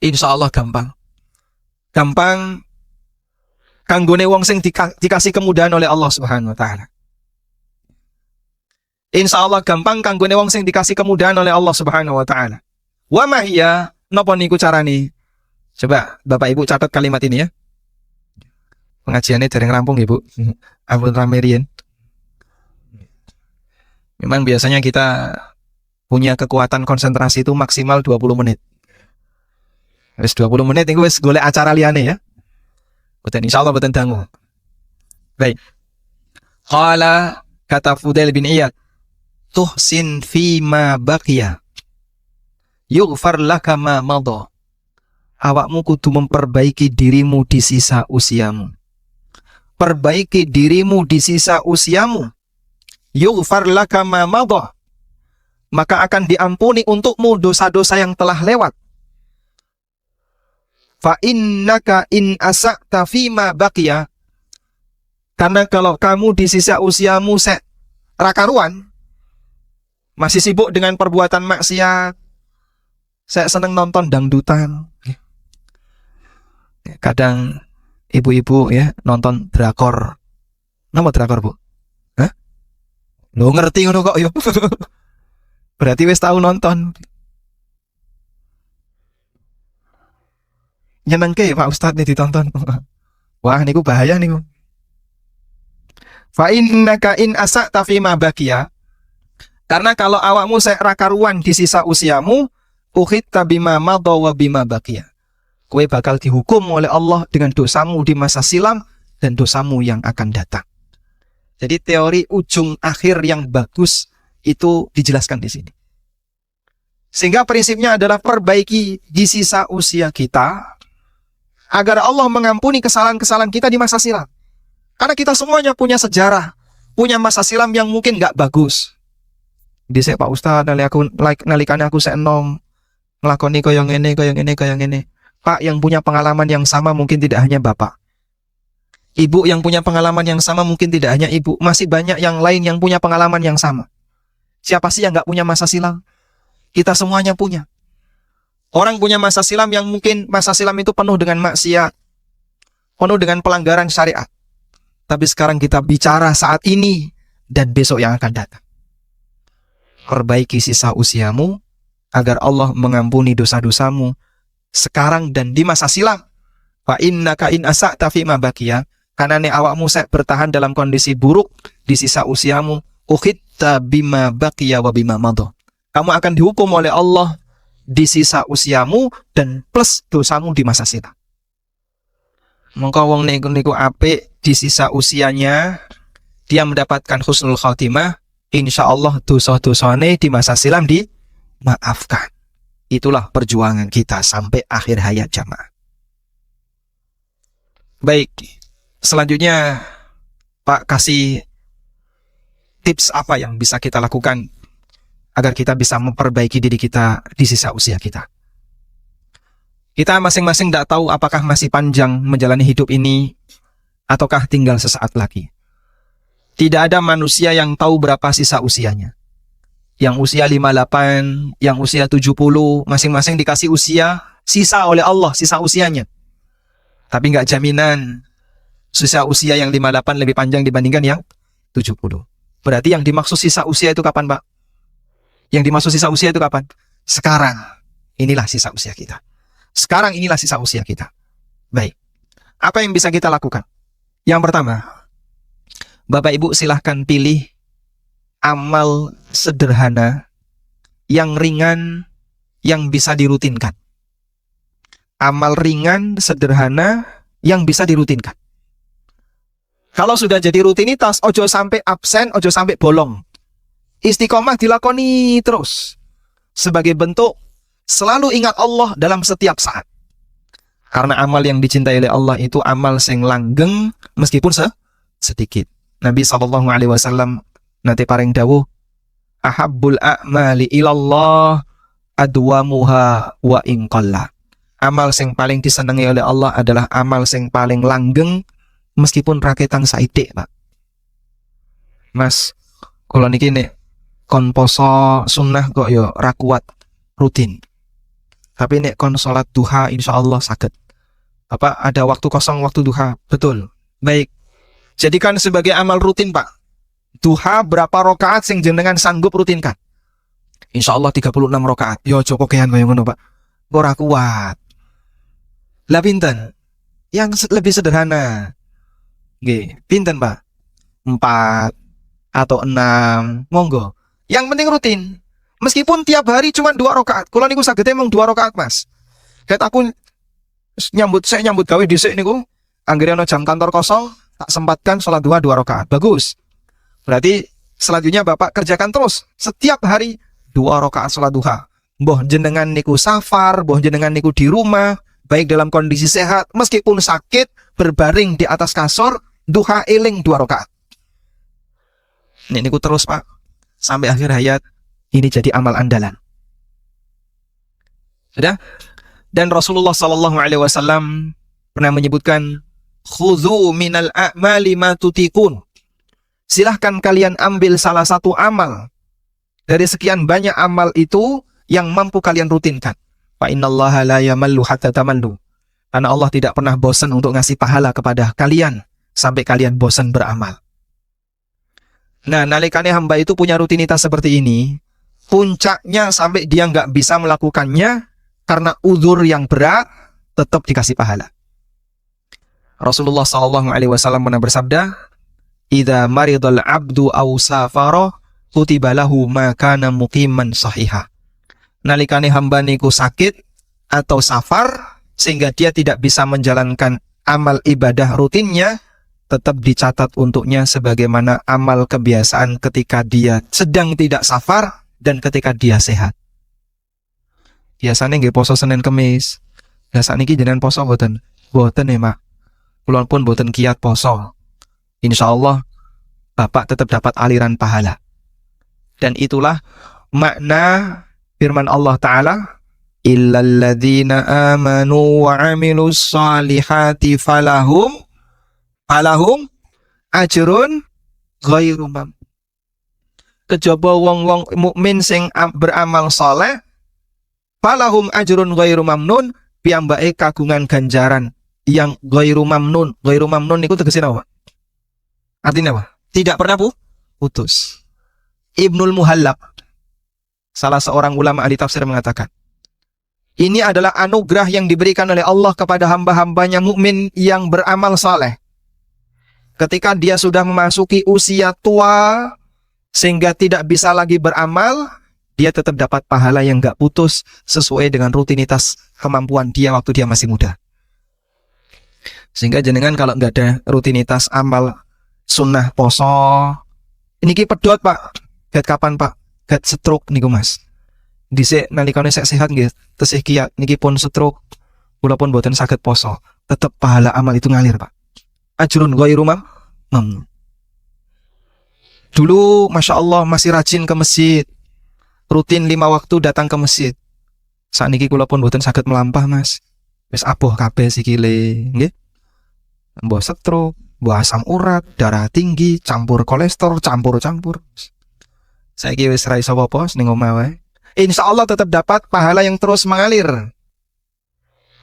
Insyaallah gampang. Gampang kanggone wong sing dikasih kemudahan oleh Allah Subhanahu wa taala. Insyaallah gampang kanggone wong sing dikasih kemudahan oleh Allah Subhanahu wa taala. Wa ma hiya, napa niku carane? Coba Bapak Ibu catat kalimat ini ya. Pengajiannya dereng rampung Ibu. Ampun ramerian. Memang biasanya kita punya kekuatan konsentrasi itu maksimal 20 menit. Wis 20 menit itu wis golek acara liyane ya. Boten insyaallah boten dangu. Baik. Qala, kata Fudail bin Iyad, tuhsin fi ma baqiya yughfar laka ma madha. Awakmu kudu memperbaiki dirimu di sisa usiamu. Perbaiki dirimu di sisa usiamu. Yughfar laka ma madha, maka akan diampuni untukmu dosa-dosa yang telah lewat. Fa innaka in asa'ta fi ma baqiya, karena kalau kamu di sisa usiamu rakaruan, masih sibuk dengan perbuatan maksiat, saya seneng nonton dangdutan. Kadang ibu-ibu ya nonton drakor. Nama drakor, Bu? Hah? Lo ngerti ngono kok yo. Berarti wis tahu nonton. Nyenengke Pak Ustadz nih ditonton. Wah, niku bahaya niku. Fa innaka in asa'ta fi ma baqiya, karena kalau awakmu rakaruan di sisa usiamu, ukhitta bima madha wa bima baqiya, kowe bakal dihukum oleh Allah dengan dosamu di masa silam dan dosamu yang akan datang. Jadi teori ujung akhir yang bagus itu dijelaskan di sini. Sehingga prinsipnya adalah perbaiki di sisa usia kita agar Allah mengampuni kesalahan-kesalahan kita di masa silam. Karena kita semuanya punya sejarah, punya masa silam yang mungkin nggak bagus. Dhisik Pak Ustadz, nalikane aku senom nglakoni koyo ngene. Pak, yang punya pengalaman yang sama mungkin tidak hanya Bapak. Ibu yang punya pengalaman yang sama mungkin tidak hanya Ibu. Masih banyak yang lain yang punya pengalaman yang sama. Siapa sih yang nggak punya masa silam? Kita semuanya punya. Orang punya masa silam yang mungkin masa silam itu penuh dengan maksiat, penuh dengan pelanggaran syariat. Tapi sekarang kita bicara saat ini dan besok yang akan datang. Perbaiki sisa usiamu agar Allah mengampuni dosa-dosamu sekarang dan di masa silam. Fa innaka in asa'ta fi ma baqiya, karena ne awakmu bertahan dalam kondisi buruk di sisa usiamu, ukhitta bima baqiya wa bima madha. Kamu akan dihukum oleh Allah di sisa usiamu dan plus dosamu di masa silam. Mongko wong niku apik di sisa usianya dia mendapatkan husnul khotimah, insyaallah dosa-dosane di masa silam dimaafkan. Itulah perjuangan kita sampai akhir hayat jamaah. Baik, selanjutnya Pak kasih tips apa yang bisa kita lakukan agar kita bisa memperbaiki diri kita di sisa usia kita. Kita masing-masing tidak tahu apakah masih panjang menjalani hidup ini ataukah tinggal sesaat lagi. Tidak ada manusia yang tahu berapa sisa usianya. Yang usia 58, yang usia 70, masing-masing dikasih usia sisa oleh Allah, sisa usianya. Tapi nggak jaminan sisa usia yang 58 lebih panjang dibandingkan yang 70. Berarti yang dimaksud sisa usia itu kapan, Pak? Yang dimaksud sisa usia itu kapan? Sekarang. Inilah sisa usia kita. Sekarang inilah sisa usia kita. Baik. Apa yang bisa kita lakukan? Yang pertama, Bapak Ibu silahkan pilih amal sederhana yang ringan yang bisa dirutinkan. Amal ringan, sederhana yang bisa dirutinkan. Kalau sudah jadi rutinitas, ojo sampai absen, ojo sampai bolong. Istiqomah dilakoni terus. Sebagai bentuk selalu ingat Allah dalam setiap saat. Karena amal yang dicintai oleh Allah itu amal sing langgeng meskipun sedikit. Nabi SAW nanti paring dawuh, ahabbul a'mali ilallah adwamuha wa inqalla. Amal sing paling disenangi oleh Allah adalah amal sing paling langgeng meskipun raketan saidik, Pak. Mas, kalau niki nek kon poso sunnah kok yo ra kuat rutin. Tapi nek kon salat duha insyaallah saged. Apa ada waktu kosong waktu duha? Betul. Baik. Jadikan sebagai amal rutin, Pak. Duha berapa rakaat sing jenengan sanggup rutinkan? Insyaallah 36 rakaat. Yo cukup kean kaya ngono, Pak. Ora kuat. Lah pinten? Yang lebih sederhana. Nggih, pinten, Pak? 4 atau 6, monggo. Yang penting rutin. Meskipun tiap hari cuma 2 rakaat. Kula niku sagede mung 2 rakaat, Mas. Ket aku nyambut gawe dhisik niku, anggere ana jam kantor kosong, tak sempatkan salat duha 2 rakaat. Bagus. Berarti selanjutnya Bapak kerjakan terus setiap hari 2 rakaat salat duha. Mbah jenengan niku safar, mbah jenengan niku di rumah, baik dalam kondisi sehat, meskipun sakit, berbaring di atas kasur, duha eling 2 rakaat. Niku terus, Pak. Sampai akhir hayat. Ini jadi amal andalan. Sudah? Dan Rasulullah SAW pernah menyebutkan, khudhu minal a'mali ma tutikun. Silahkan kalian ambil salah satu amal dari sekian banyak amal itu yang mampu kalian rutinkan. Fa innallaha la yamallu hatta tamallu. Karena Allah tidak pernah bosan untuk ngasih pahala kepada kalian sampai kalian bosan beramal. Nah, nalikane hamba itu punya rutinitas seperti ini, puncaknya sampai dia nggak bisa melakukannya karena uzur yang berat, tetap dikasih pahala. Rasulullah SAW pernah bersabda, "Idza maridal abdu aw safara, kutiba lahu ma kana muqiman sahihah." Nalikane hamba niku sakit atau safar sehingga dia tidak bisa menjalankan amal ibadah rutinnya, tetap dicatat untuknya sebagaimana amal kebiasaan ketika dia sedang tidak safar dan ketika dia sehat. Biasanya nggih poso Senin Kemis. Biasa niki jenengan poso mboten? Mboten ya, Mak. Kula pun mboten kiat poso. Insyaallah Bapak tetap dapat aliran pahala. Dan itulah makna firman Allah Ta'ala, illal ladzina amanu wa amilus salihati falahum ajrun ghairu mamnun. Kejaba wong-wong mukmin sing beramal saleh, falahum ajrun ghairu mamnun, piyambake kagungan ganjaran yang ghairu mamnun. Ghairu mamnun niku tegese napa? Artinya apa? Tidak pernah putus. Ibnul Muhallab, salah seorang ulama ahli tafsir, mengatakan, ini adalah anugerah yang diberikan oleh Allah kepada hamba-hambanya mukmin yang beramal saleh. Ketika dia sudah memasuki usia tua sehingga tidak bisa lagi beramal, dia tetap dapat pahala yang gak putus sesuai dengan rutinitas kemampuan dia waktu dia masih muda. Sehingga jenengan kalau nggak ada rutinitas amal sunnah poso, ini ki pedot Pak, gat kapan Pak, gat stroke niku Mas. Dhisik nalikane sehat nggih, tesih kiat niki pun stroke, kula pun boten saged poso, tetep pahala amal itu ngalir Pak. Ajrun ghairu mamnun. Dulu Masya Allah masih rajin ke masjid, rutin 5 waktu datang ke masjid. Sakniki kula pun boten saged melampah Mas. Wis aboh kabeh sikile, nggih. Mbah stroke, mbah asam urat, darah tinggi, campur kolesterol, campur-campur. Saiki wis ra iso apa ning omah wae. Insyaallah tetap dapat pahala yang terus mengalir.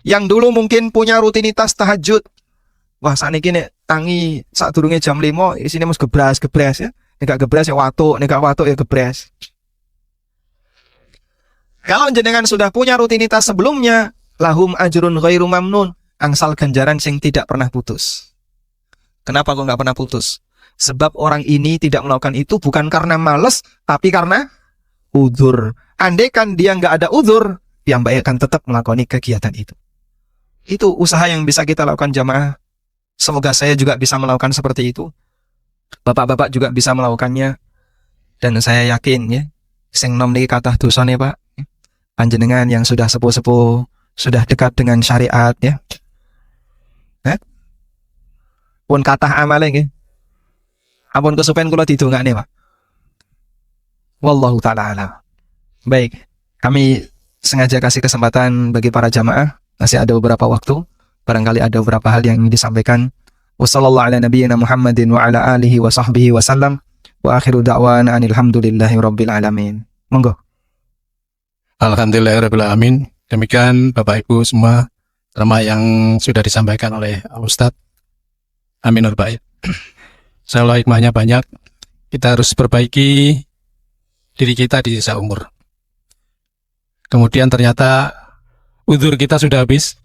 Yang dulu mungkin punya rutinitas tahajud. Wah, sakniki nek tangi sadurunge jam 5 isine mesti gebras ya. Nek gak gebras ya watuk, nek gak watuk ya gebras. Kalau jenengan sudah punya rutinitas sebelumnya, lahum ajrun ghairu mamnun, angsal ganjaran sing tidak pernah putus. Kenapa kok nggak pernah putus? Sebab orang ini tidak melakukan itu bukan karena malas, tapi karena udzur. Andai kan dia nggak ada udzur, dia akan tetap melakukan kegiatan itu. Itu usaha yang bisa kita lakukan jamaah. Semoga saya juga bisa melakukan seperti itu. Bapak-bapak juga bisa melakukannya. Dan saya yakin ya, sing nom niki kathah dosane Pak. Panjenengan yang sudah sepuh-sepuh, sudah dekat dengan syariat ya. Pun kathah amale nggih. Ampun kesupen kula didongakne Pak. Wallahu taala alam. Baik, kami sengaja kasih kesempatan bagi para jamaah, masih ada beberapa waktu, barangkali ada beberapa hal yang ingin disampaikan. Wassallallahu ala nabiyyina Muhammadin wa ala alihi wa sahbihi wa sallam. Wa akhiru da'wana alhamdulillahi rabbil alamin. Monggo. Alhamdulillahirrahmanirrahim. Demikian Bapak Ibu semua terma yang sudah disampaikan oleh Ustadz Aminur Bait. Insyaallah hikmahnya banyak. Kita harus perbaiki diri kita di sisa umur. Kemudian ternyata udzur kita sudah habis.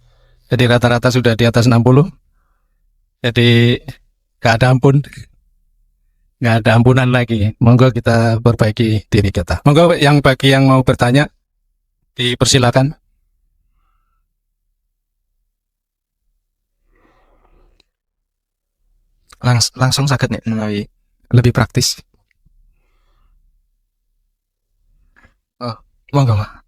Jadi rata-rata sudah di atas 60. Jadi gak ada ampun. Gak ada ampunan lagi. Monggo kita perbaiki diri kita. Monggo bagi yang mau bertanya dipersilakan. Langsung sakit nih melalui lebih praktis. Oh, monggo Pak.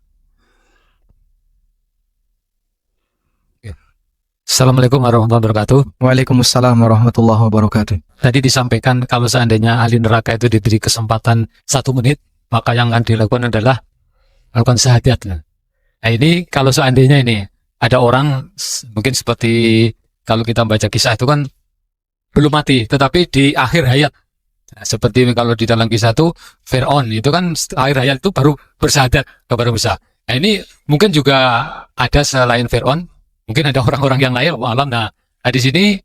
Assalamualaikum warahmatullahi wabarakatuh. Waalaikumsalam warahmatullahi wabarakatuh. Tadi disampaikan kalau seandainya ahli neraka itu diberi kesempatan 1 menit, maka yang akan dilakukan adalah melakukan syahadat. Nah ini kalau seandainya ini ada orang mungkin seperti kalau kita baca kisah itu kan belum mati, tetapi di akhir hayat. Nah, seperti kalau di dalam kisah itu Fir'aun itu kan akhir hayat itu baru bersyahadat kepada Musa. Nah ini mungkin juga ada selain Fir'aun, mungkin ada orang-orang yang lain, alam. Nah di sini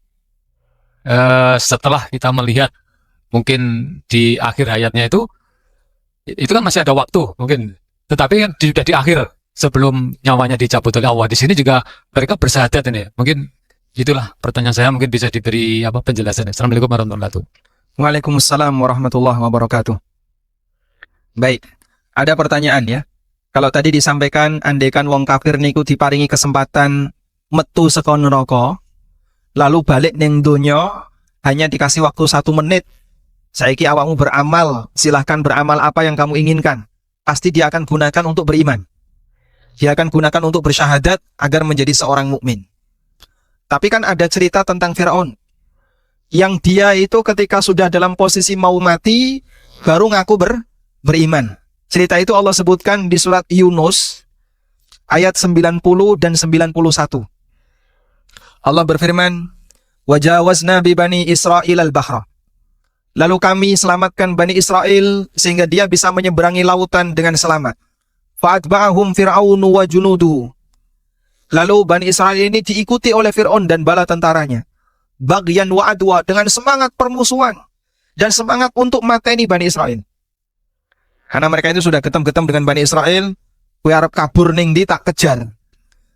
setelah kita melihat mungkin di akhir hayatnya itu kan masih ada waktu mungkin, tetapi kan sudah di akhir sebelum nyawanya dicabut oleh Allah. Di sini juga mereka bersyahadat ini. Mungkin itulah pertanyaan saya, mungkin bisa diberi penjelasan. Assalamualaikum warahmatullahi wabarakatuh. Waalaikumsalam warahmatullahi wabarakatuh. Baik, ada pertanyaan ya. Kalau tadi disampaikan andaikan wong kafir niku diparingi kesempatan metu saka neraka, lalu balik ning donya hanya dikasih waktu 1 menit. Saiki awakmu beramal, silahkan beramal apa yang kamu inginkan. Pasti dia akan gunakan untuk beriman. Dia akan gunakan untuk bersyahadat agar menjadi seorang mukmin. Tapi kan ada cerita tentang Fir'aun. Yang dia itu ketika sudah dalam posisi mau mati, baru ngaku beriman. Cerita itu Allah sebutkan di surat Yunus, ayat 90 dan 91. Allah berfirman, "Wajawazna bi bani Israil al-bahra." Lalu kami selamatkan Bani Israel sehingga dia bisa menyeberangi lautan dengan selamat. Fa'atba'ahum Fir'aunu wa junuduhu. Lalu Bani Israel ini diikuti oleh Fir'aun dan bala tentaranya. Baghyan wa adwa, dengan semangat permusuhan dan semangat untuk mateni Bani Israel. Karena mereka itu sudah getem-getem dengan Bani Israel, kowe arep kabur ning ndi tak kejar.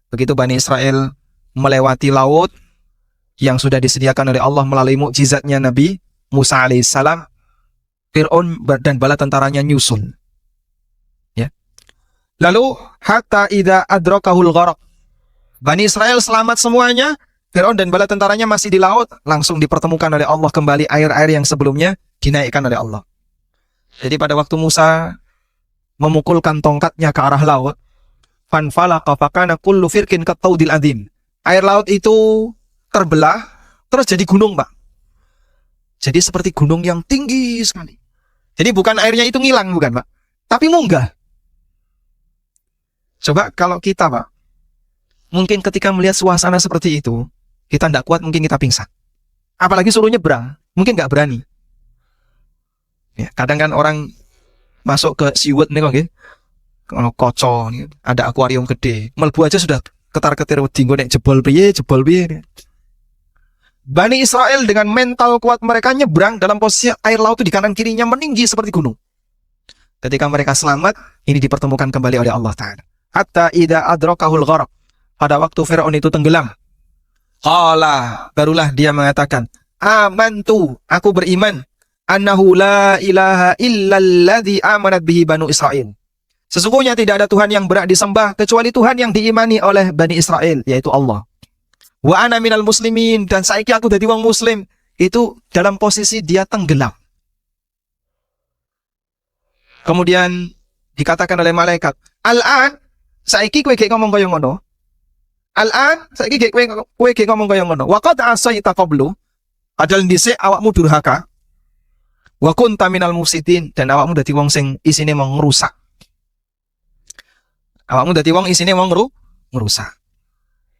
Begitu Bani Israel melewati laut yang sudah disediakan oleh Allah melalui mukjizatnya Nabi Musa alaihissalam, Fir'aun dan bala tentaranya nyusul. Ya. Lalu hatta idza adrakahul gharaq. Bani Israel selamat semuanya Firaun dan bala tentaranya masih di laut, langsung dipertemukan oleh Allah kembali air-air yang sebelumnya dinaikkan oleh Allah. Jadi pada waktu Musa memukulkan tongkatnya ke arah laut, fanfalaqa fakana kullu firqin kattaudil adzim. Air laut itu terbelah, terus jadi gunung, Pak. Jadi seperti gunung yang tinggi sekali. Jadi bukan airnya itu ngilang, bukan, Pak, tapi munggah. Coba kalau kita, Pak, mungkin ketika melihat suasana seperti itu, kita tidak kuat, mungkin kita pingsan. Apalagi suruh nyebrang, mungkin nggak berani. Ya, kadang kan orang masuk ke SeaWorld nih kok, gitu. Kalau koco, nih, ada akuarium gede, melbu aja sudah ketar-ketir wedi nek jebol piye. Bani Israel dengan mental kuat mereka nyebrang dalam posisi air laut itu di kanan kirinya meninggi seperti gunung. Ketika mereka selamat, ini dipertemukan kembali oleh Allah Ta'ala. Hatta idza adrakahul gharq. Pada waktu Firaun itu tenggelam, qala, barulah dia mengatakan, amantu, aku beriman, annahu la ilaha illalladzi amanat bihi banu Israel. Sesungguhnya tidak ada Tuhan yang berhak disembah kecuali Tuhan yang diimani oleh Bani Israel, yaitu Allah. Wa ana minal muslimin, dan saiki aku dadi wong muslim. Itu dalam posisi dia tenggelam. Kemudian dikatakan oleh malaikat, al-an, saiki kowe gek ngomong kaya ngono. Al-an, saiki gek kowe gek ngomong kaya ngono. Wa qad asaita qablu, padahal dhisik awakmu durhaka. Wa kunta minal mufsidin, dan awakmu dadi wong sing isine mau ngrusak. Awakmu dadi wong isine wong ngerusak.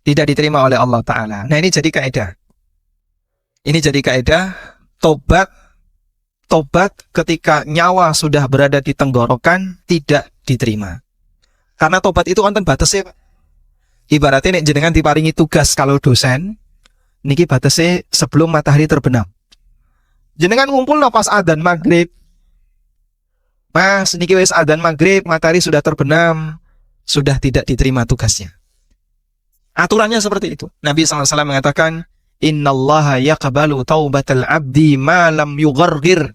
Tidak diterima oleh Allah Ta'ala. Nah, ini jadi kaidah. Ini jadi kaidah tobat ketika nyawa sudah berada di tenggorokan tidak diterima. Karena tobat itu wonten batasnya, Pak. Ibaratnya nek jenengan diparingi tugas kalau dosen, niki batasnya sebelum matahari terbenam. Jenengan ngumpul pas adzan maghrib. Mas, niki wis adzan maghrib, matahari sudah terbenam, sudah tidak diterima tugasnya. Aturannya seperti itu. Nabi SAW mengatakan, innallaha yaqbalu taubatal abdi ma lam yughargir.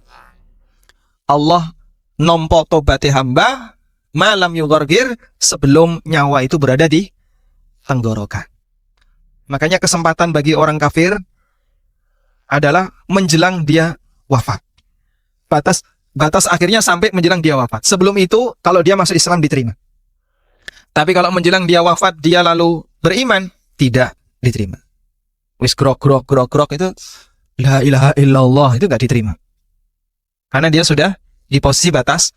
Allah nompo tobat hamba ma lam yughargir, sebelum nyawa itu berada di tenggorokan. Makanya kesempatan bagi orang kafir adalah menjelang dia wafat. Batas akhirnya sampai menjelang dia wafat. Sebelum itu, kalau dia masuk Islam diterima. Tapi kalau menjelang dia wafat, dia lalu beriman, tidak diterima. Wis grok itu la ilaha illallah, itu nggak diterima. Karena dia sudah di posisi batas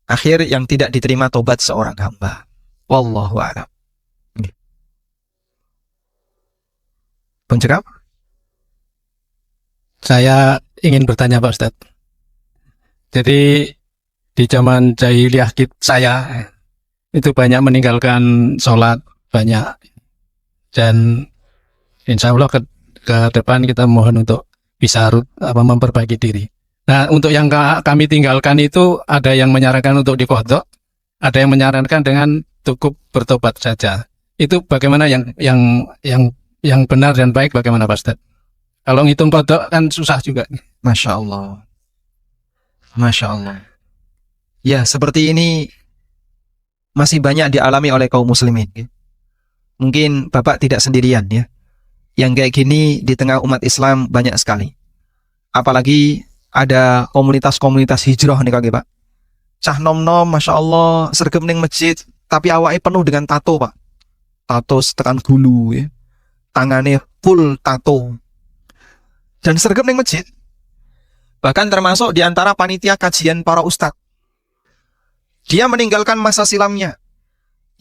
akhir yang tidak diterima tobat seorang hamba. Wallahu a'lam. Pencekap? Saya ingin bertanya Pak Ustadz. Jadi di zaman jahiliyah saya itu banyak meninggalkan sholat, banyak. Dan insya Allah ke depan kita mohon untuk bisa memperbaiki diri. Nah, untuk yang kami tinggalkan itu ada yang menyarankan untuk diqodho, ada yang menyarankan dengan cukup bertobat saja. Itu bagaimana yang benar dan baik bagaimana Pak Ustadz? Kalau ngitung qodho kan susah juga. Masya Allah. Masya Allah. Ya, seperti ini masih banyak dialami oleh kaum muslimin. Mungkin Bapak tidak sendirian ya. Yang kayak gini di tengah umat Islam banyak sekali. Apalagi ada komunitas-komunitas hijrah nih Pak. Cah nom-nom, Masya Allah, sergap ning masjid, tapi awake penuh dengan tato Pak. Tato tekan gulu ya. Tangannya full tato. Dan sergap ning masjid. Bahkan termasuk di antara panitia kajian para ustadz. Dia meninggalkan masa silamnya.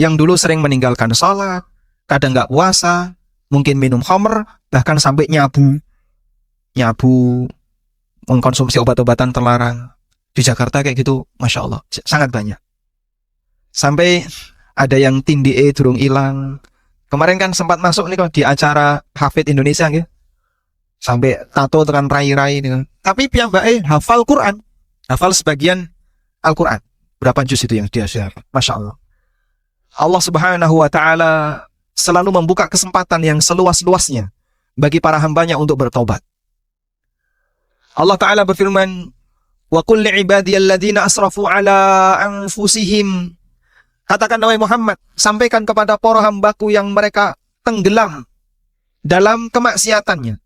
Yang dulu sering meninggalkan sholat, kadang nggak puasa, mungkin minum khamr, bahkan sampai nyabu, mengkonsumsi obat-obatan terlarang. Di Jakarta kayak gitu, Masya Allah, sangat banyak. Sampai ada yang tindie durung ilang. Kemarin kan sempat masuk nih kok di acara Hafid Indonesia gitu. Sampai tato tekan rai-rai nih. Tapi piyambake hafal Quran, hafal sebagian Al-Quran. Berapa juz itu yang dia share? Masya Allah. Allah Subhanahu wa Ta'ala selalu membuka kesempatan yang seluas-luasnya bagi para hambanya untuk bertobat. Allah Ta'ala berfirman, wa qul li'ibadiyalladzina asrafu ala anfusihim. Katakan wahai Muhammad, sampaikan kepada para hambaku yang mereka tenggelam dalam kemaksiatannya,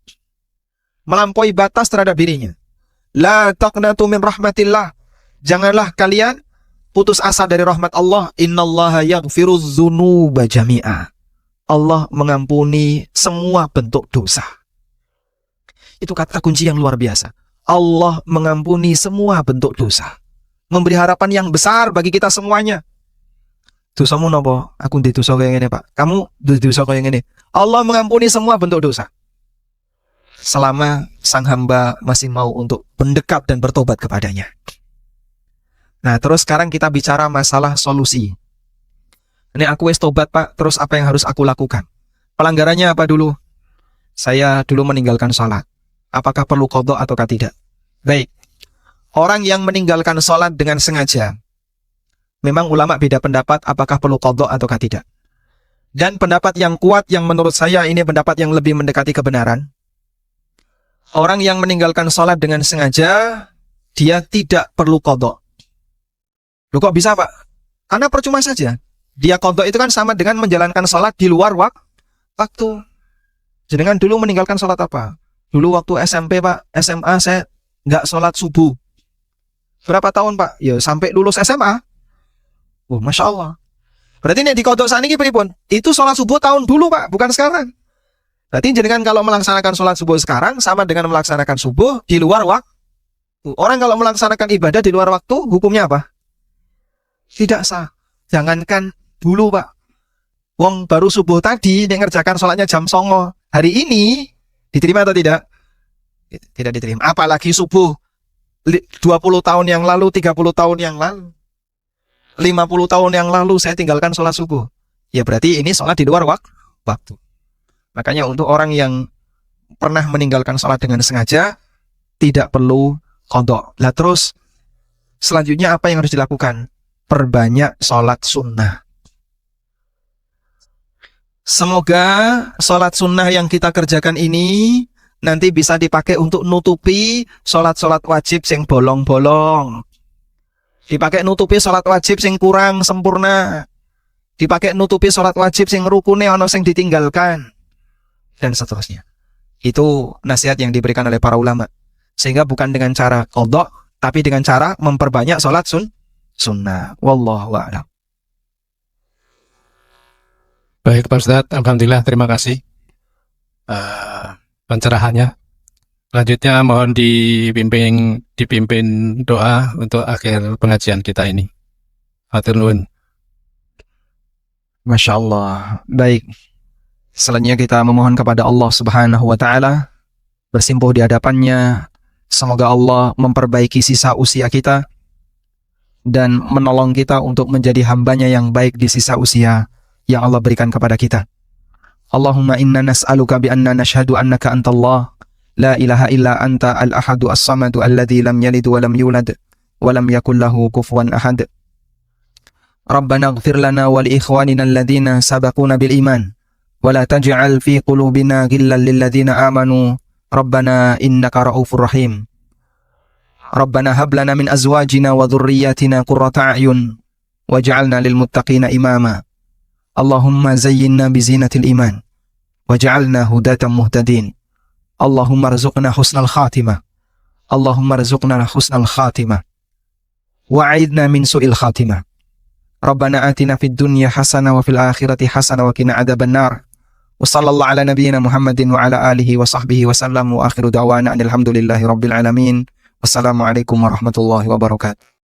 melampaui batas terhadap dirinya. La taqnatu min rahmatillah. Janganlah kalian putus asa dari rahmat Allah. Innallaha yaghfirudz dzunuba jami'a. Allah mengampuni semua bentuk dosa. Itu kata kunci yang luar biasa. Allah mengampuni semua bentuk dosa. Memberi harapan yang besar bagi kita semuanya. Dosamu nopo? Aku ndek dosa kaya ngene, Pak. Kamu ndek dosa kaya ngene. Allah mengampuni semua bentuk dosa. Selama sang hamba masih mau untuk mendekat dan bertobat kepadanya. Nah, terus sekarang kita bicara masalah solusi. Ini aku wis tobat, Pak, terus apa yang harus aku lakukan? Pelanggarannya apa dulu? Saya dulu meninggalkan sholat. Apakah perlu qadha ataukah tidak? Baik. Orang yang meninggalkan sholat dengan sengaja, memang ulama beda pendapat apakah perlu qadha ataukah tidak. Dan pendapat yang kuat yang menurut saya ini pendapat yang lebih mendekati kebenaran. Orang yang meninggalkan sholat dengan sengaja, dia tidak perlu qadha. Loh kok bisa, Pak? Karena percuma saja. Dia qadha itu kan sama dengan menjalankan sholat di luar waktu. Jenengan dulu meninggalkan sholat apa? Dulu waktu SMP, Pak, SMA saya nggak sholat subuh. Berapa tahun, Pak? Ya sampai lulus SMA. Oh, Masya Allah. Berarti ini di qadha saat ini pripun? Itu sholat subuh tahun dulu, Pak, bukan sekarang. Berarti jenengan kalau melaksanakan sholat subuh sekarang sama dengan melaksanakan subuh di luar waktu. Orang kalau melaksanakan ibadah di luar waktu, hukumnya apa? Tidak sah. Jangankan dulu, Pak. Wong baru subuh tadi dia ngerjakan sholatnya jam 09.00. Hari ini diterima atau tidak? Tidak diterima. Apalagi subuh 20 tahun yang lalu, 30 tahun yang lalu, 50 tahun yang lalu saya tinggalkan sholat subuh. Ya berarti ini sholat di luar waktu. Makanya untuk orang yang pernah meninggalkan sholat dengan sengaja, tidak perlu qadha. Lah terus selanjutnya apa yang harus dilakukan? Perbanyak sholat sunnah. Semoga sholat sunnah yang kita kerjakan ini nanti bisa dipakai untuk nutupi sholat-sholat wajib sing bolong-bolong. Dipakai nutupi sholat wajib sing kurang sempurna. Dipakai nutupi sholat wajib sing rukune ono sing ditinggalkan. Dan seterusnya. Itu nasihat yang diberikan oleh para ulama. Sehingga bukan dengan cara qadha, tapi dengan cara memperbanyak sholat sunnah. Wallahu a'lam. Baik Pak Ustadz, alhamdulillah, terima kasih pencerahannya. Selanjutnya mohon dipimpin doa untuk akhir pengajian kita ini. Hatur nuwun. Masya Allah. Baik. Selanjutnya kita memohon kepada Allah Subhanahu wa Ta'ala, bersimpuh di hadapannya. Semoga Allah memperbaiki sisa usia kita dan menolong kita untuk menjadi hambanya yang baik di sisa usia yang Allah berikan kepada kita. Allahumma inna nas'aluka bi anna nashhadu annaka antallah la ilaha illa anta al-ahadu as-samadu alladhi lam yalid wa lam yulad wa lam yakul lahu kufuwan ahad. Rabbana ighfir lana wa li ikhwanina alladhina sabaquna bil iman wa la taj'al fi qulubina ghillan lil ladzina amanu Rabbana innaka ra'ufur rahim. Rabbana hab lana min azwajina wa dhurriyyatina qurrata a'yun waj'alna lil muttaqina imama. Allahumma zayyinna bizinatil iman waj'alna hudatan muhtadin. Allahumma rzuqna husnal khatimah. Allahumma rzuqna husnal khatimah wa'idna min su'il khatimah. Rabbana atina fid dunya hasanah wa fil akhirati hasanah wa qina adzabannar. Wa sallallahu ala nabiyyina Muhammadin wa ala alihi wa sahbihi wa sallam wa akhiru da'wana alhamdulillahi rabbil alamin. Wassalamualaikum warahmatullahi wabarakatuh.